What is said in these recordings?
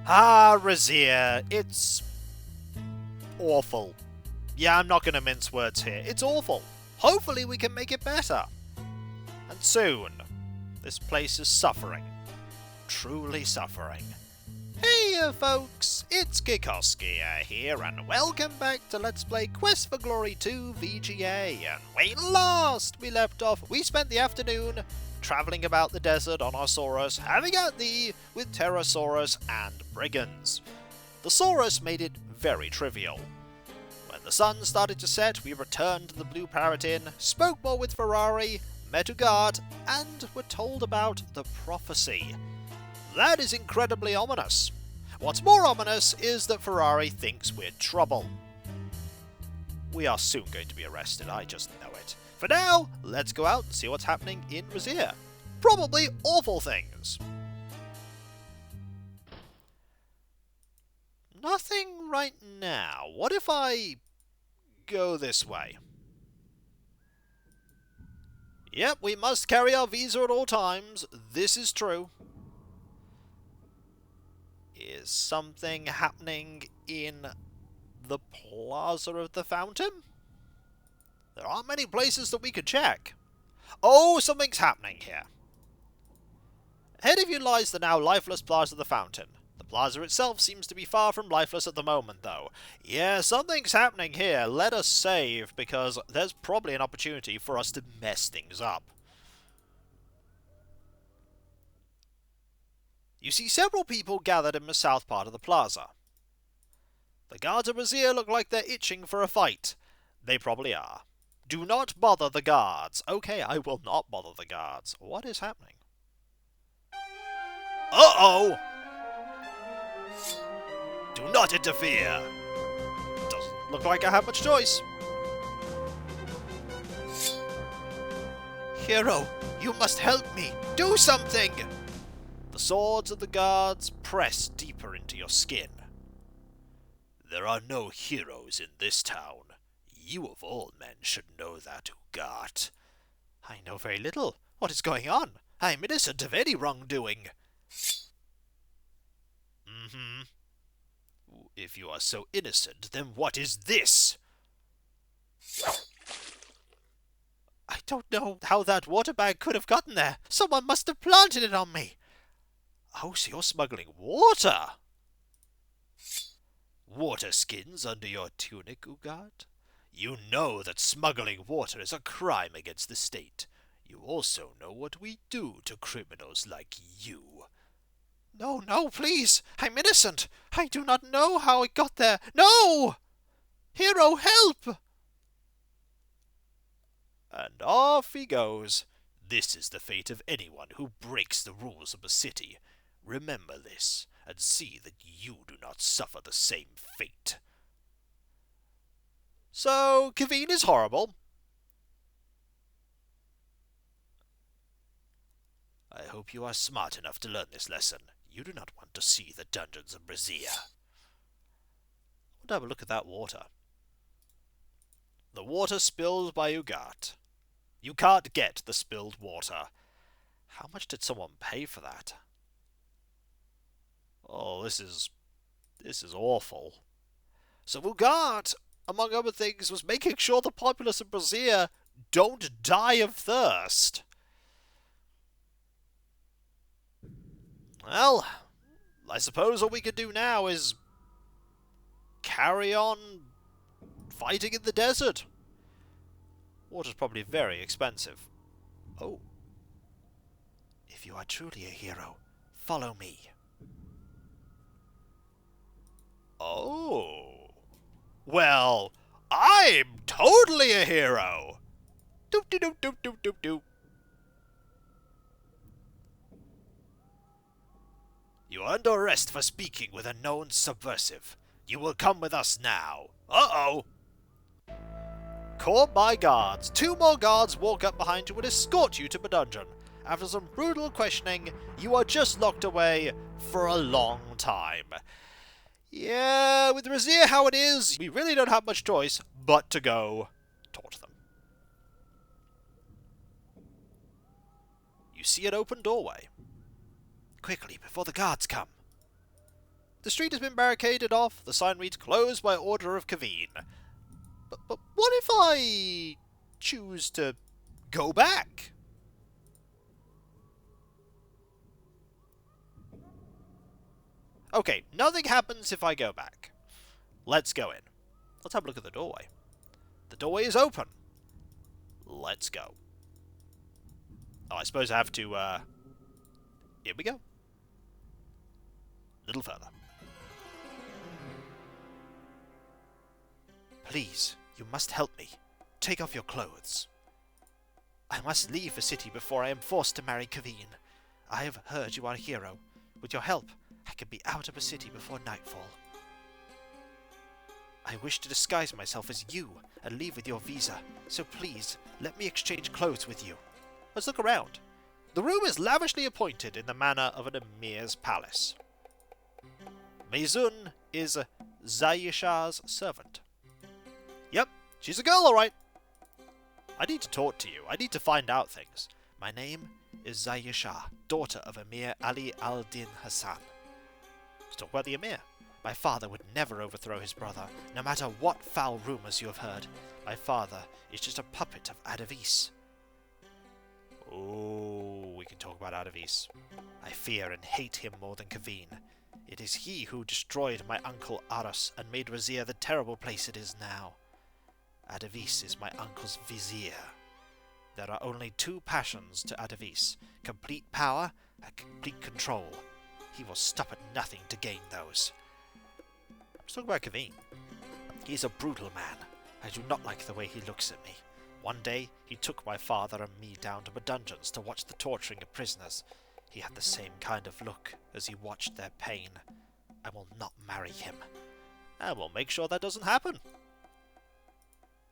Ah, Raseir, it's awful. Yeah, I'm not going to mince words here. It's awful. Hopefully we can make it better. And soon. This place is suffering. Truly suffering. Hey folks, it's Kikoskia here, and welcome back to Let's Play Quest for Glory 2 VGA. And we left off, we spent the afternoon travelling about the desert on our Saurus, having at thee with Pterosaurus and brigands. The Saurus made it very trivial. When the sun started to set, we returned to the Blue Parrot Inn, spoke more with Ferrari, met Ugart, and were told about the prophecy. That is incredibly ominous. What's more ominous is that Ferrari thinks we're trouble. We are soon going to be arrested, I just know it. For now, let's go out and see what's happening in Raseir. Probably awful things. Nothing right now. What if I go this way? Yep, we must carry our visa at all times. This is true. Is something happening in the Plaza of the Fountain? There aren't many places that we could check. Oh, something's happening here. Ahead of you lies the now lifeless Plaza of the Fountain. The plaza itself seems to be far from lifeless at the moment, though. Yeah, something's happening here. Let us save, because there's probably an opportunity for us to mess things up. You see several people gathered in the south part of the plaza. The guards of Raseir look like they're itching for a fight. They probably are. Do not bother the guards. Okay, I will not bother the guards. What is happening? Uh-oh! Do not interfere! Doesn't look like I have much choice. Hero, you must help me! Do something! The swords of the guards press deeper into your skin. There are no heroes in this town. You of all men should know that, Ugart. I know very little. What is going on? I am innocent of any wrongdoing. If you are so innocent, then what is this? I don't know how that water bag could have gotten there. Someone must have planted it on me. Oh, so you're smuggling water? Water skins under your tunic, Ugart? You know that smuggling water is a crime against the state. You also know what we do to criminals like you. No, no, please! I'm innocent! I do not know how it got there! No! Hero, help! And off he goes. This is the fate of anyone who breaks the rules of a city. Remember this, and see that you do not suffer the same fate. So, Kaveen is horrible. I hope you are smart enough to learn this lesson. You do not want to see the dungeons of Raseir. I want to have a look at that water. The water spilled by Ugart. You can't get the spilled water. How much did someone pay for that? Oh, this is awful. So Ugart, among other things, was making sure the populace of Raseir don't die of thirst. Well, I suppose all we can do now is carry on fighting in the desert. Water's probably very expensive. Oh. If you are truly a hero, follow me. Oh. Well, I'm totally a hero. Doop de doop doop doop doop doop. You are under arrest for speaking with a known subversive. You will come with us now. Uh-oh. Caught by guards. 2 more guards walk up behind you and escort you to the dungeon. After some brutal questioning, you are just locked away for a long time. Yeah, with Raseir how it is, we really don't have much choice but to go talk to them. You see an open doorway. Quickly, before the guards come. The street has been barricaded off. The sign reads closed by order of Kaveen. But what if I choose to go back? Okay, nothing happens if I go back. Let's go in. Let's have a look at the doorway. The doorway is open. Let's go. Oh, I suppose I have to, here we go. A little further. Please, you must help me. Take off your clothes. I must leave the city before I am forced to marry Kaveen. I have heard you are a hero. With your help, I can be out of the city before nightfall. I wish to disguise myself as you and leave with your visa, so please, let me exchange clothes with you. Let's look around. The room is lavishly appointed in the manner of an emir's palace. Mezun is Zayisha's servant. Yep, she's a girl, alright. I need to talk to you. I need to find out things. My name is Zayisha, daughter of Emir Ali al-Din Hassan. Let's talk about the Emir. My father would never overthrow his brother, no matter what foul rumours you have heard. My father is just a puppet of Ad Avis. Oh, we can talk about Ad Avis. I fear and hate him more than Kaveen. It is he who destroyed my uncle Aras and made Raseir the terrible place it is now. Ad Avis is my uncle's vizier. There are only two passions to Ad Avis: complete power and complete control. He will stop at nothing to gain those. Let's talk about Kaveen. He's a brutal man. I do not like the way he looks at me. One day, he took my father and me down to the dungeons to watch the torturing of prisoners. He had the same kind of look as he watched their pain. I will not marry him. I will make sure that doesn't happen.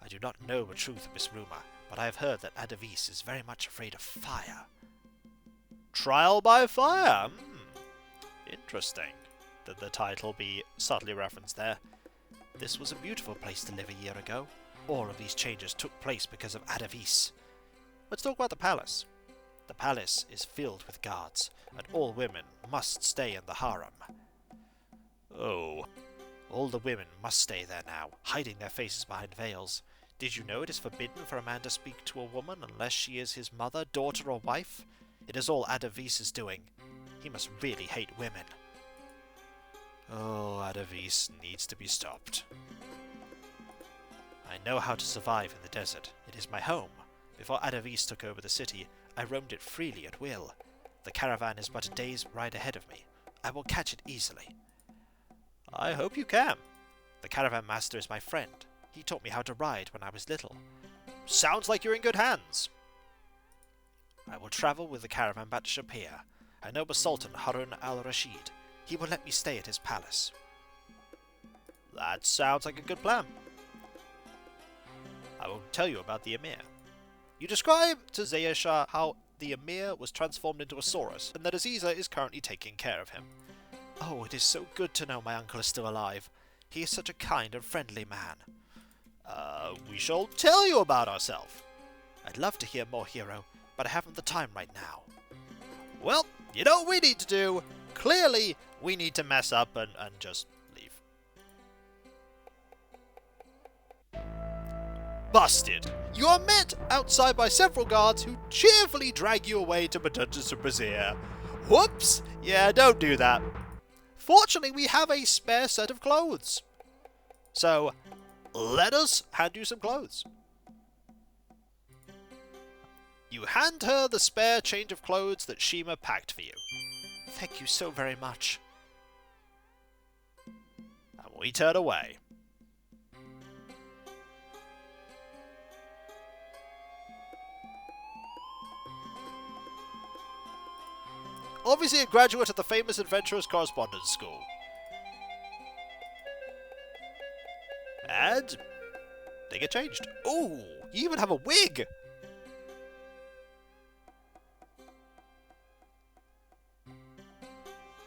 I do not know the truth of this rumour, but I have heard that Ad Avis is very much afraid of fire. Trial by fire? Interesting. That the title be subtly referenced there. This was a beautiful place to live a year ago. All of these changes took place because of Ad Avis. Let's talk about the palace. The palace is filled with guards, and all women must stay in the harem. Oh, all the women must stay there now, hiding their faces behind veils. Did you know it is forbidden for a man to speak to a woman unless she is his mother, daughter, or wife? It is all Ad Avis's doing. He must really hate women. Oh, Ad Avis needs to be stopped. I know how to survive in the desert. It is my home. Before Ad Avis took over the city, I roamed it freely at will. The caravan is but a day's ride ahead of me. I will catch it easily. I hope you can. The caravan master is my friend. He taught me how to ride when I was little. Sounds like you're in good hands. I will travel with the caravan back to Shapir. I know the Sultan Harun al-Rashid. He will let me stay at his palace. That sounds like a good plan. I will tell you about the Emir. You describe to Zayisha how the Emir was transformed into a Saurus, and that Aziza is currently taking care of him. Oh, it is so good to know my uncle is still alive. He is such a kind and friendly man. We shall tell you about ourselves. I'd love to hear more, hero, but I haven't the time right now. Well, you know what we need to do? Clearly, we need to mess up and just leave. Busted! You are met outside by several guards who cheerfully drag you away to the dungeons of Raseir. Whoops! Yeah, don't do that. Fortunately, we have a spare set of clothes. So, let us hand you some clothes. You hand her the spare change of clothes that Shima packed for you. Thank you so very much. And we turn away. Obviously a graduate of the famous Adventurers Correspondence School. And they get changed. Ooh, you even have a wig!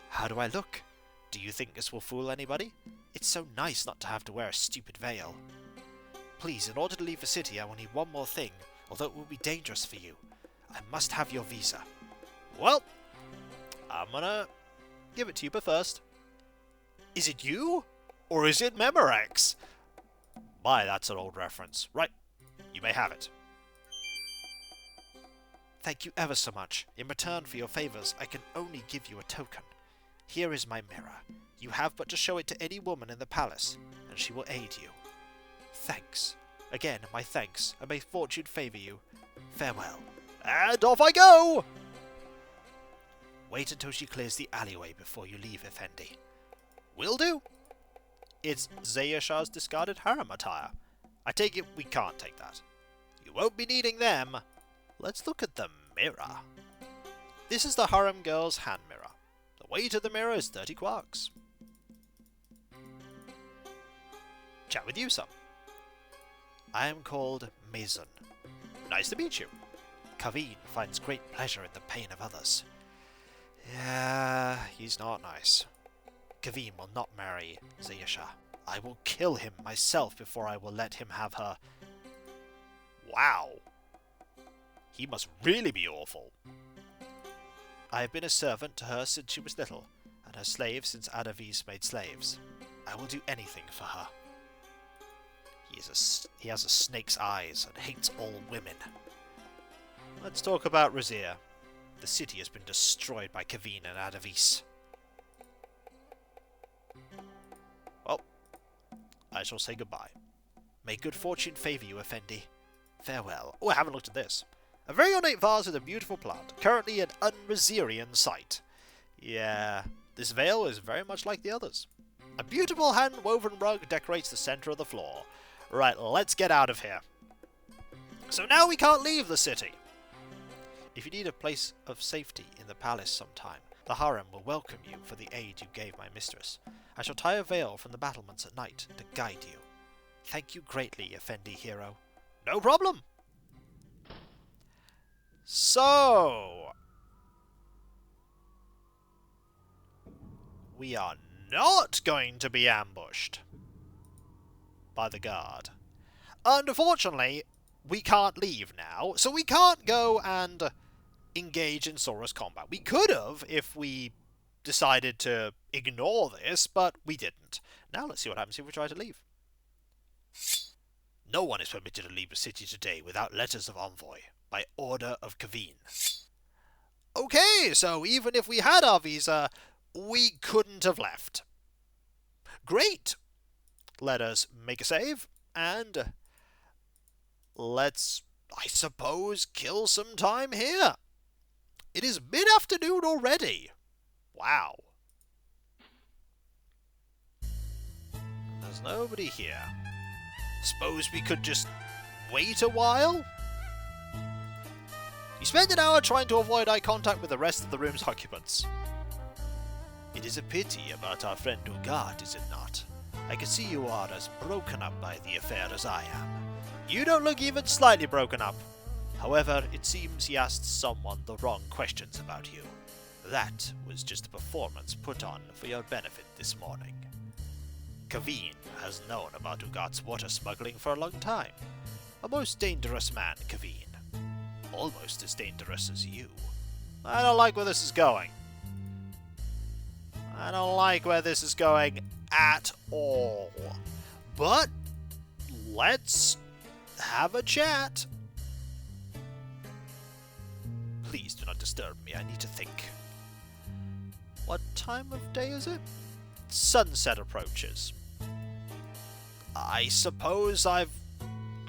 How do I look? Do you think this will fool anybody? It's so nice not to have to wear a stupid veil. Please, in order to leave the city, I will need one more thing, although it will be dangerous for you. I must have your visa. Well, I'm gonna give it to you, but first, Is it you? Or is it Memorex? My, that's an old reference. Right, you may have it. Thank you ever so much. In return for your favours, I can only give you a token. Here is my mirror. You have but to show it to any woman in the palace, and she will aid you. Thanks. Again, my thanks, and may fortune favour you. Farewell. And off I go! Wait until she clears the alleyway before you leave, Effendi. Will do. It's Zair Shah's discarded harem attire. I take it we can't take that. You won't be needing them. Let's look at the mirror. This is the harem girl's hand mirror. The weight of the mirror is 30 quarks. Chat with you some. I am called Mason. Nice to meet you. Kaveen finds great pleasure in the pain of others. Yeah, he's not nice. Kaveen will not marry Zair. I will kill him myself before I will let him have her. Wow. He must really be awful. I have been a servant to her since she was little, and her slave since Ad Avis made slaves. I will do anything for her. He has a snake's eyes and hates all women. Let's talk about Raseir. The city has been destroyed by Kaveen and Ad Avis. Well, I shall say goodbye. May good fortune favour you, Effendi. Farewell. Oh, I haven't looked at this. A very ornate vase with a beautiful plant, currently an un-Raseirian sight. Yeah, this veil is very much like the others. A beautiful hand-woven rug decorates the centre of the floor. Right, let's get out of here. So now we can't leave the city. If you need a place of safety in the palace sometime, the harem will welcome you for the aid you gave my mistress. I shall tie a veil from the battlements at night to guide you. Thank you greatly, Effendi hero. No problem. So, we are not going to be ambushed by the guard. Unfortunately, we can't leave now, so we can't go and engage in Saurus combat. We could have if we decided to ignore this, but we didn't. Now let's see what happens if we try to leave. No one is permitted to leave the city today without letters of envoy, by order of Kaveen. Okay, so even if we had our visa, we couldn't have left. Great! Let us make a save, and let's, I suppose, kill some time here. It is mid-afternoon already. Wow. There's nobody here. Suppose we could just wait a while? You spend an hour trying to avoid eye contact with the rest of the room's occupants. It is a pity about our friend Ugat, is it not? I can see you are as broken up by the affair as I am. You don't look even slightly broken up. However, it seems he asked someone the wrong questions about you. That was just a performance put on for your benefit this morning. Kaveen has known about Ugat's water smuggling for a long time. A most dangerous man, Kaveen. Almost as dangerous as you. I don't like where this is going. I don't like where this is going at all. But let's have a chat. Please do not disturb me. I need to think. What time of day is it? Sunset approaches. I suppose I've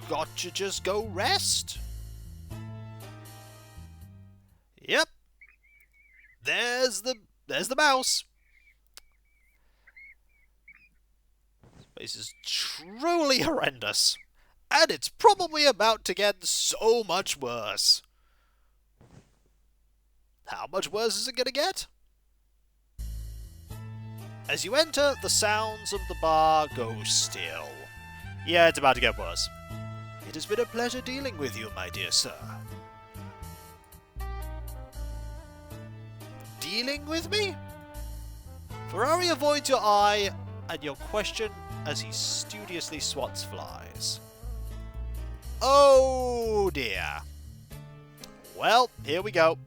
got to just go rest. Yep. There's the mouse. This place is truly horrendous. And it's probably about to get so much worse. How much worse is it going to get? As you enter, the sounds of the bar go still. Yeah, it's about to get worse. It has been a pleasure dealing with you, my dear sir. Dealing with me? Ferrari avoids your eye and your question as he studiously swats flies. Oh dear. Well, here we go.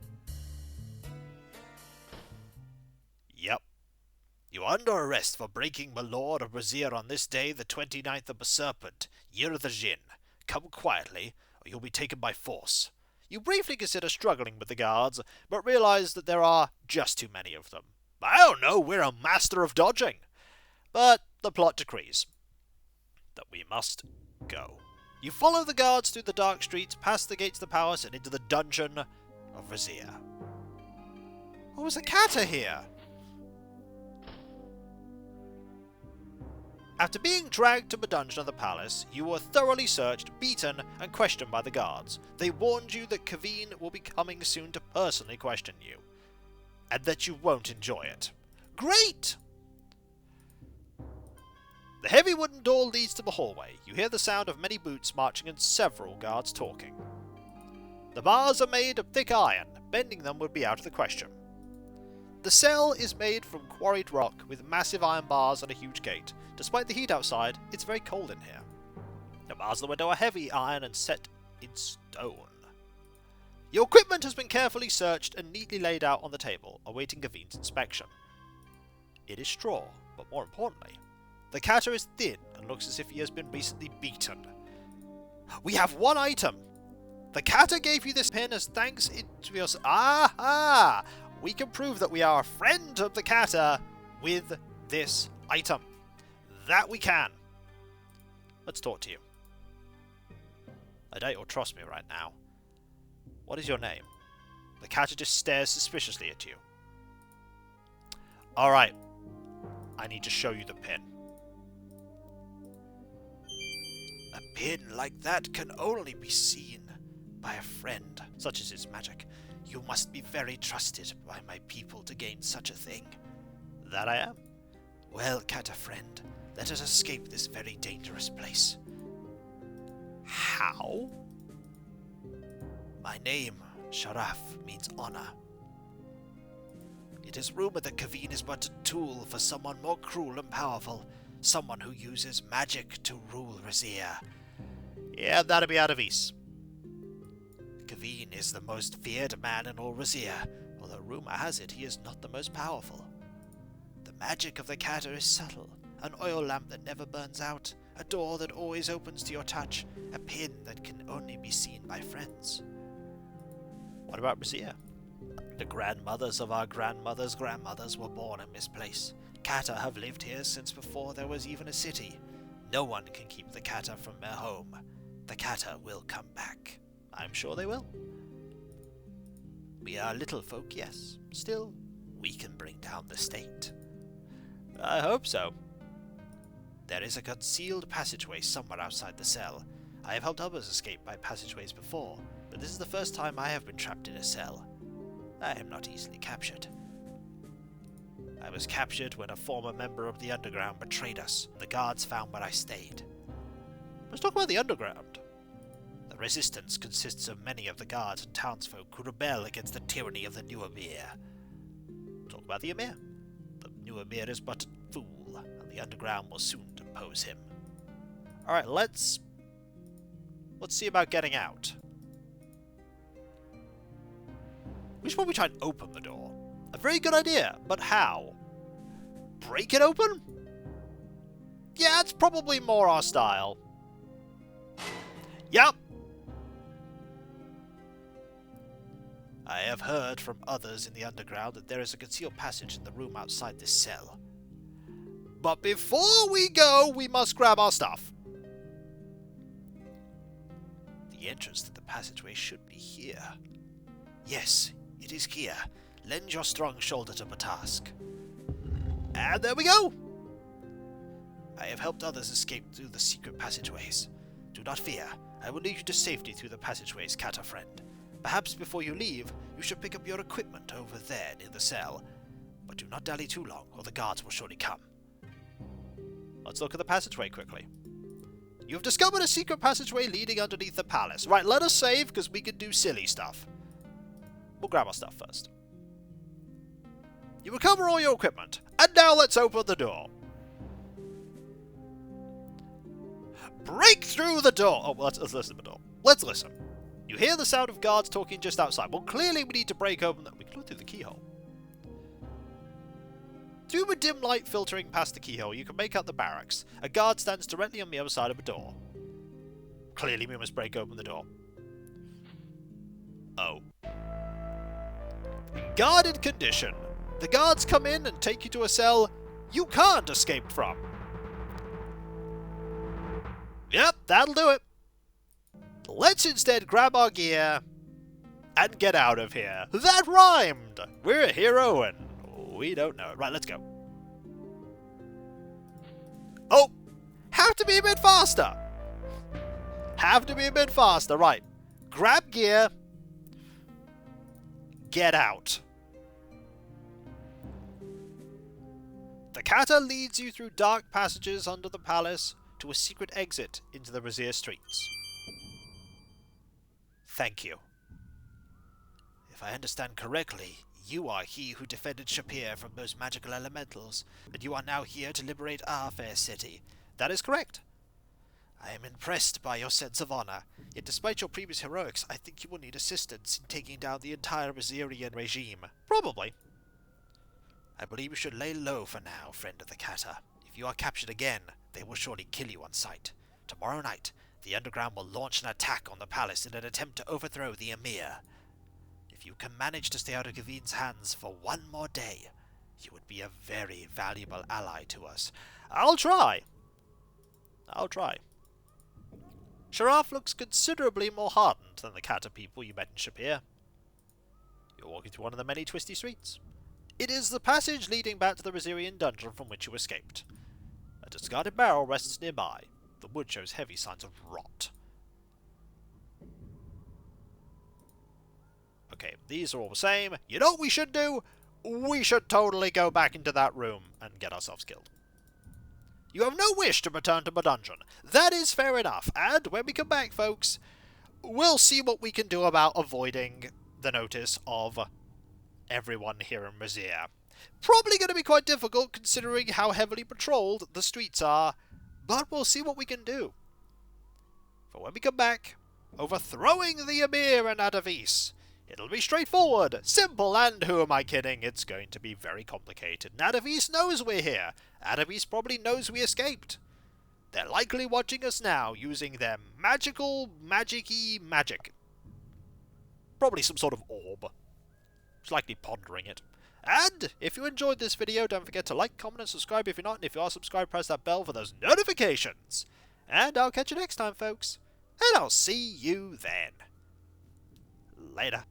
Yep. You are under arrest for breaking my lord of Raseir on this day, the 29th of the Serpent, year of the Jinn. Come quietly, or you'll be taken by force. You briefly consider struggling with the guards, but realize that there are just too many of them. I don't know, we're a master of dodging. But the plot decrees that we must go. You follow the guards through the dark streets, past the gates of the palace, and into the dungeon of Raseir. Oh, was a catter here? After being dragged to the dungeon of the palace, you were thoroughly searched, beaten, and questioned by the guards. They warned you that Kaveen will be coming soon to personally question you, and that you won't enjoy it. Great! The heavy wooden door leads to the hallway. You hear the sound of many boots marching and several guards talking. The bars are made of thick iron. Bending them would be out of the question. The cell is made from quarried rock with massive iron bars and a huge gate. Despite the heat outside, it's very cold in here. The bars of the window are heavy iron and set in stone. Your equipment has been carefully searched and neatly laid out on the table, awaiting Kaveen's inspection. It is straw, but more importantly, the catter is thin and looks as if he has been recently beaten. We have one item! The catter gave you this pin as thanks to your... Aha! We can prove that we are a friend of the catter with this item. That we can. Let's talk to you. I doubt you'll trust me right now. What is your name? The catter just stares suspiciously at you. Alright. I need to show you the pin. A pin like that can only be seen by a friend, such as its magic. You must be very trusted by my people to gain such a thing. That I am. Well, catter friend, let us escape this very dangerous place. How? My name, Sharaf, means honor. It is rumored that Kaveen is but a tool for someone more cruel and powerful, someone who uses magic to rule Raseir. Yeah, that'd be Ad Avis. Kaveen is the most feared man in all Raseir, although rumor has it he is not the most powerful. The magic of the catter is subtle, an oil lamp that never burns out, a door that always opens to your touch, a pin that can only be seen by friends. What about Raseir? The grandmothers of our grandmothers' grandmothers were born in this place. Catter have lived here since before there was even a city. No one can keep the catter from their home. The catter will come back. I'm sure they will. We are little folk, yes. Still, we can bring down the state. I hope so. There is a concealed passageway somewhere outside the cell. I have helped others escape by passageways before, but this is the first time I have been trapped in a cell. I am not easily captured. I was captured when a former member of the Underground betrayed us, and the guards found where I stayed. Let's talk about the Underground. The Resistance consists of many of the guards and townsfolk who rebel against the tyranny of the new Emir. Talk about the Emir. The new Emir is but a fool, and the Underground will soon depose him. Alright, let's see about getting out. We should probably try and open the door. A very good idea, but how? Break it open? Yeah, it's probably more our style. Yep. I have heard from others in the Underground that there is a concealed passage in the room outside this cell. But before we go, we must grab our stuff. The entrance to the passageway should be here. Yes, it is here. Lend your strong shoulder to the task. And there we go! I have helped others escape through the secret passageways. Do not fear. I will lead you to safety through the passageways, catter friend. Perhaps before you leave, you should pick up your equipment over there near the cell. But do not dally too long, or the guards will surely come. Let's look at the passageway quickly. You've discovered a secret passageway leading underneath the palace. Right, let us save, because we can do silly stuff. We'll grab our stuff first. You recover all your equipment. And now let's open the door. Break through the door! Oh, well, let's listen to the door. Let's listen. You hear the sound of guards talking just outside. Well, clearly we need to break open... We can look through the keyhole. Through a dim light filtering past the keyhole, you can make out the barracks. A guard stands directly on the other side of a door. Clearly we must break open the door. Oh. In guarded condition. The guards come in and take you to a cell you can't escape from. Yep, that'll do it. Let's instead grab our gear and get out of here. That rhymed! We're a hero and we don't know it. Right, let's go. Oh! Have to be a bit faster! Have to be a bit faster, right. Grab gear. Get out. The kata leads you through dark passages under the palace to a secret exit into the Raseir streets. Thank you. If I understand correctly, you are he who defended Shapir from those magical elementals, and you are now here to liberate our fair city. That is correct. I am impressed by your sense of honor, yet despite your previous heroics, I think you will need assistance in taking down the entire Raseirian regime. Probably. I believe you should lay low for now, friend of the kata. If you are captured again, they will surely kill you on sight. Tomorrow night, the underground will launch an attack on the palace in an attempt to overthrow the emir. If you can manage to stay out of Gavin's hands for one more day, you would be a very valuable ally to us. I'll try. I'll try. Sharaf looks considerably more hardened than the kata people you met in Shapir. You're walking through one of the many twisty streets. It is the passage leading back to the Raseirian dungeon from which you escaped. A discarded barrel rests nearby. The wood shows heavy signs of rot. Okay, these are all the same. You know what we should do? We should totally go back into that room and get ourselves killed. You have no wish to return to my dungeon. That is fair enough. And when we come back, folks, we'll see what we can do about avoiding the notice of everyone here in Raseir. Probably going to be quite difficult considering how heavily patrolled the streets are, but we'll see what we can do. For when we come back, overthrowing the emir and Ad Avis. It'll be straightforward, simple, and who am I kidding? It's going to be very complicated. And Ad Avis knows we're here. Ad Avis probably knows we escaped. They're likely watching us now, using their magic-y magic. Probably some sort of orb. It's likely pondering it. And if you enjoyed this video, don't forget to like, comment, and subscribe if you're not. And if you are subscribed, press that bell for those notifications. And I'll catch you next time, folks. And I'll see you then. Later.